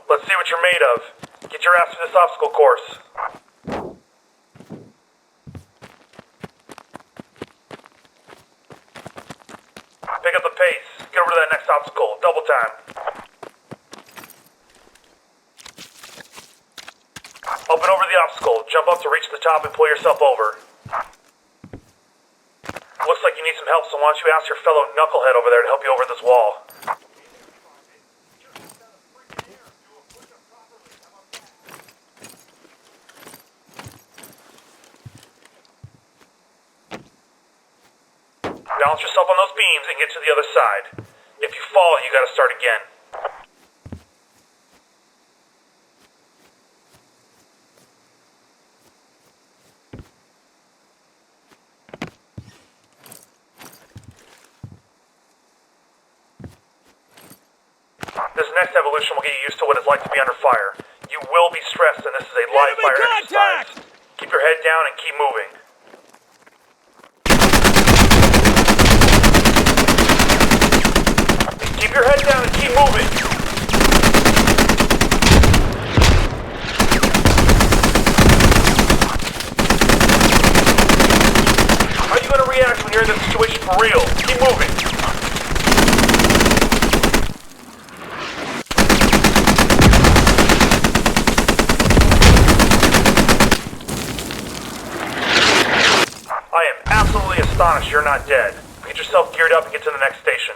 Let's see what you're made of. Get your ass to this obstacle course. Pick up the pace. Get over to that next obstacle. Double time. Open over the obstacle. Jump up to reach the top and pull yourself over. Looks like you need some help, so why don't you ask your fellow knucklehead over there to help you over this wall. Balance yourself on those beams and get to the other side. If you fall, you gotta start again. This next evolution will get you used to what it's like to be under fire. You will be stressed, and this is a live fire exercise. Keep your head down and keep moving. Keep your head down and keep moving. How are you going to react when you're in this situation for real? Keep moving. I am absolutely astonished you're not dead. Get yourself geared up and get to the next station.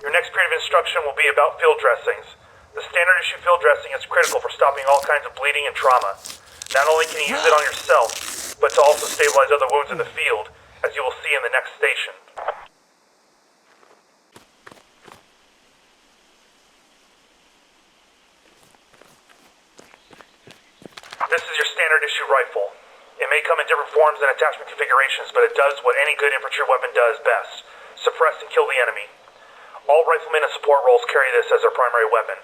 Your next creative instruction will be about field dressings. The standard issue field dressing is critical for stopping all kinds of bleeding and trauma. Not only can you use it on yourself, but to also stabilize other wounds in the field, as you will see in the next station. This is your standard issue rifle. It may come in different forms and attachment configurations, but it does what any good infantry weapon does best: suppress and kill the enemy. All riflemen and support roles carry this as their primary weapon.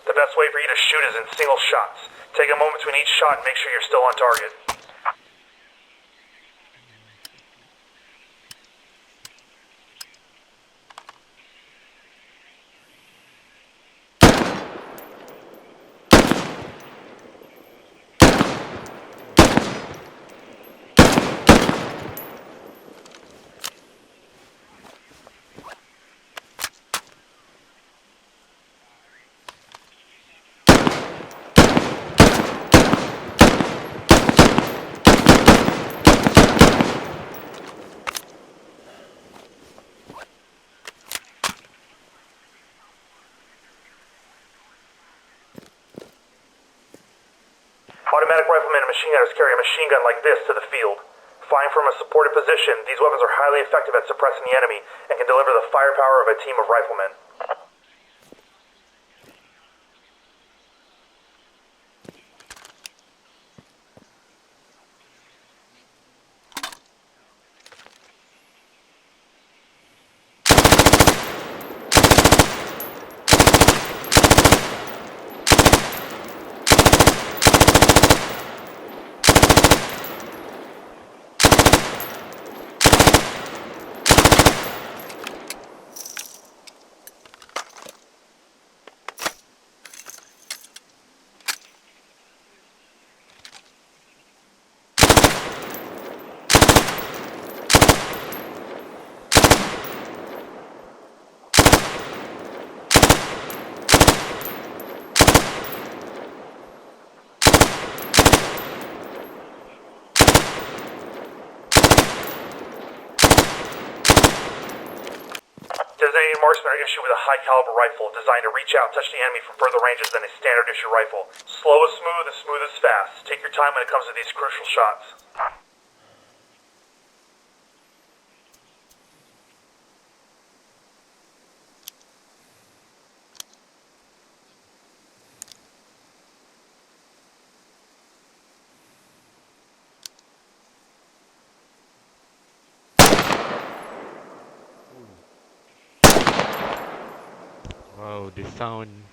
The best way for you to shoot is in single shots. Take a moment between each shot and make sure you're still on target. Automatic riflemen and machine gunners carry a machine gun like this to the field. Firing from a supported position, these weapons are highly effective at suppressing the enemy and can deliver the firepower of a team of riflemen. Designated marksmen are issued with a high-caliber rifle designed to reach out and touch the enemy from further ranges than a standard issue rifle. Slow is smooth is fast. Take your time when it comes to these crucial shots. Wow, the sound.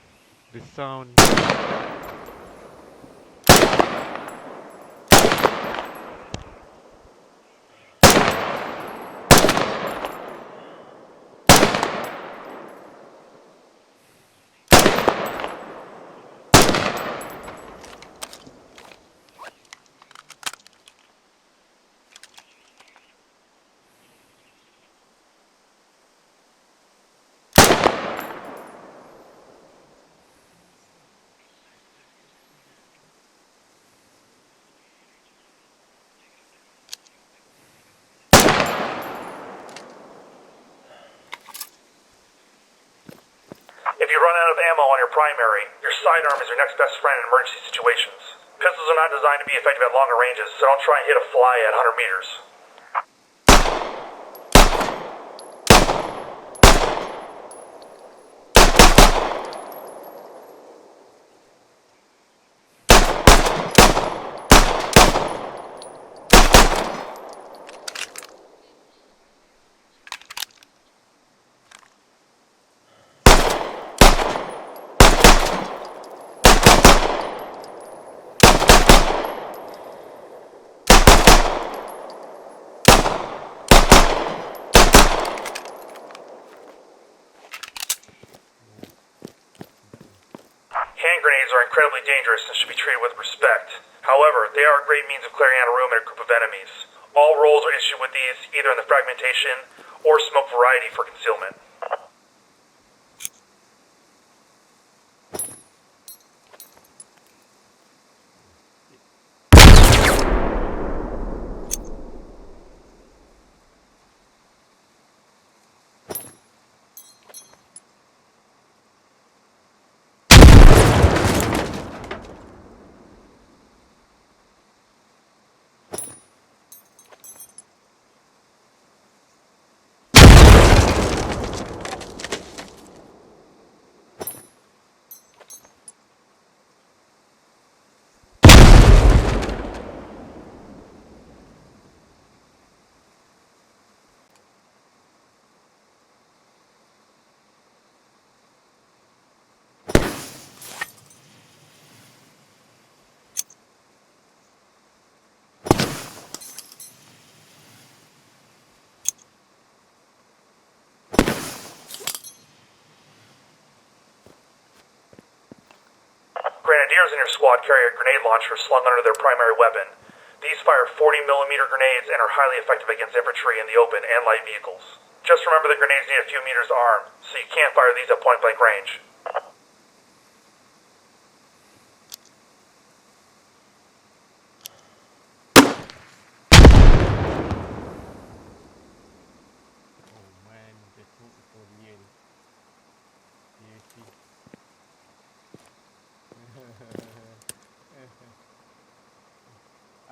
ammo on your primary, your sidearm is your next best friend in emergency situations. Pistols are not designed to be effective at longer ranges, so don't try and hit a fly at 100 meters. Hand grenades are incredibly dangerous and should be treated with respect. However, they are a great means of clearing out a room and a group of enemies. All rolls are issued with these either in the fragmentation or smoke variety for concealment. Grenadiers in your squad carry a grenade launcher slung under their primary weapon. These fire 40mm grenades and are highly effective against infantry in the open and light vehicles. Just remember the grenades need a few meters to arm, so you can't fire these at point-blank range.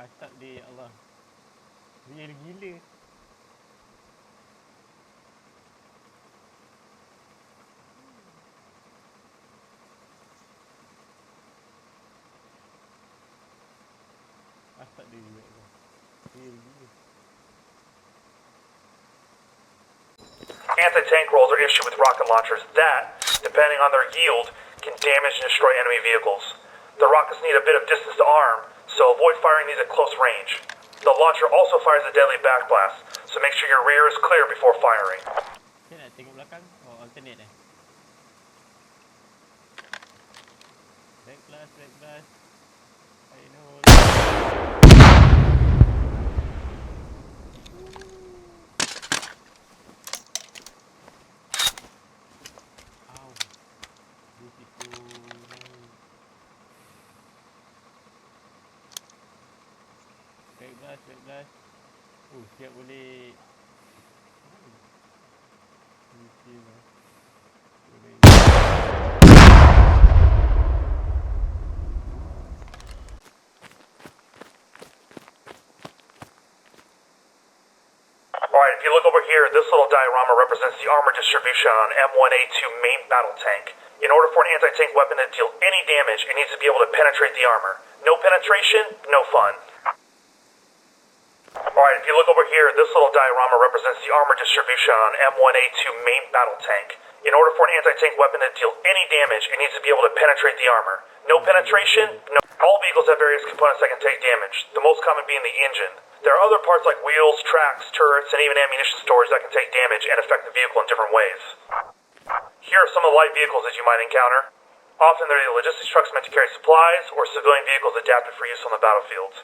Asap dia, ya Allah. Real gila. Asap dia juga, Allah. Real gila. Anti-tank rolls are issued with rocket launchers that, depending on their yield, can damage and destroy enemy vehicles. The rockets need a bit of distance to arm, so avoid firing these at close range. The launcher also fires a deadly backblast, so make sure your rear is clear before firing. Saya nak tengok belakang. Oh, alternate eh. Back blast. I know. Ow. Beautiful. Back blast. Oh, siap boleh. Boleh. Alright, if you look over here, this little diorama represents the armor distribution on M1A2 main battle tank. In order for an anti-tank weapon to deal any damage, it needs to be able to penetrate the armor. No penetration, no fun. Alright, if you look over here, this little diorama represents the armor distribution on M1A2 main battle tank. In order for an anti-tank weapon to deal any damage, it needs to be able to penetrate the armor. No penetration, no... All vehicles have various components that can take damage, the most common being the engine. There are other parts like wheels, tracks, turrets, and even ammunition storage that can take damage and affect the vehicle in different ways. Here are some of the light vehicles that you might encounter. Often they're either logistics trucks meant to carry supplies, or civilian vehicles adapted for use on the battlefield.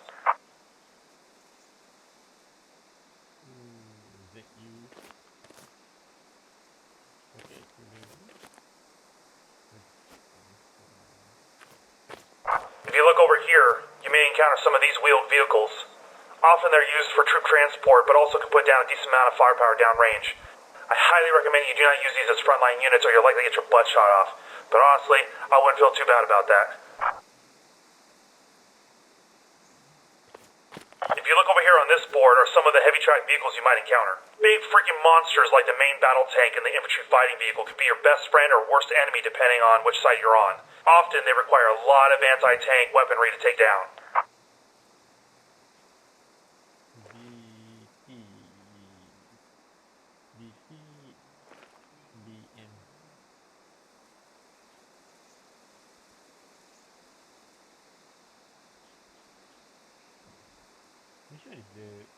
Is it you? Okay, If you look over here, you may encounter some of these wheeled vehicles. Often they're used for troop transport, but also can put down a decent amount of firepower downrange. I highly recommend you do not use these as frontline units or you're likely to get your butt shot off. But honestly, I wouldn't feel too bad about that. If you look over here on this board are some of the heavy track vehicles you might encounter. Big freaking monsters like the main battle tank and the infantry fighting vehicle could be your best friend or worst enemy depending on which side you're on. Often they require a lot of anti-tank weaponry to take down. VT VT BM. Which one is the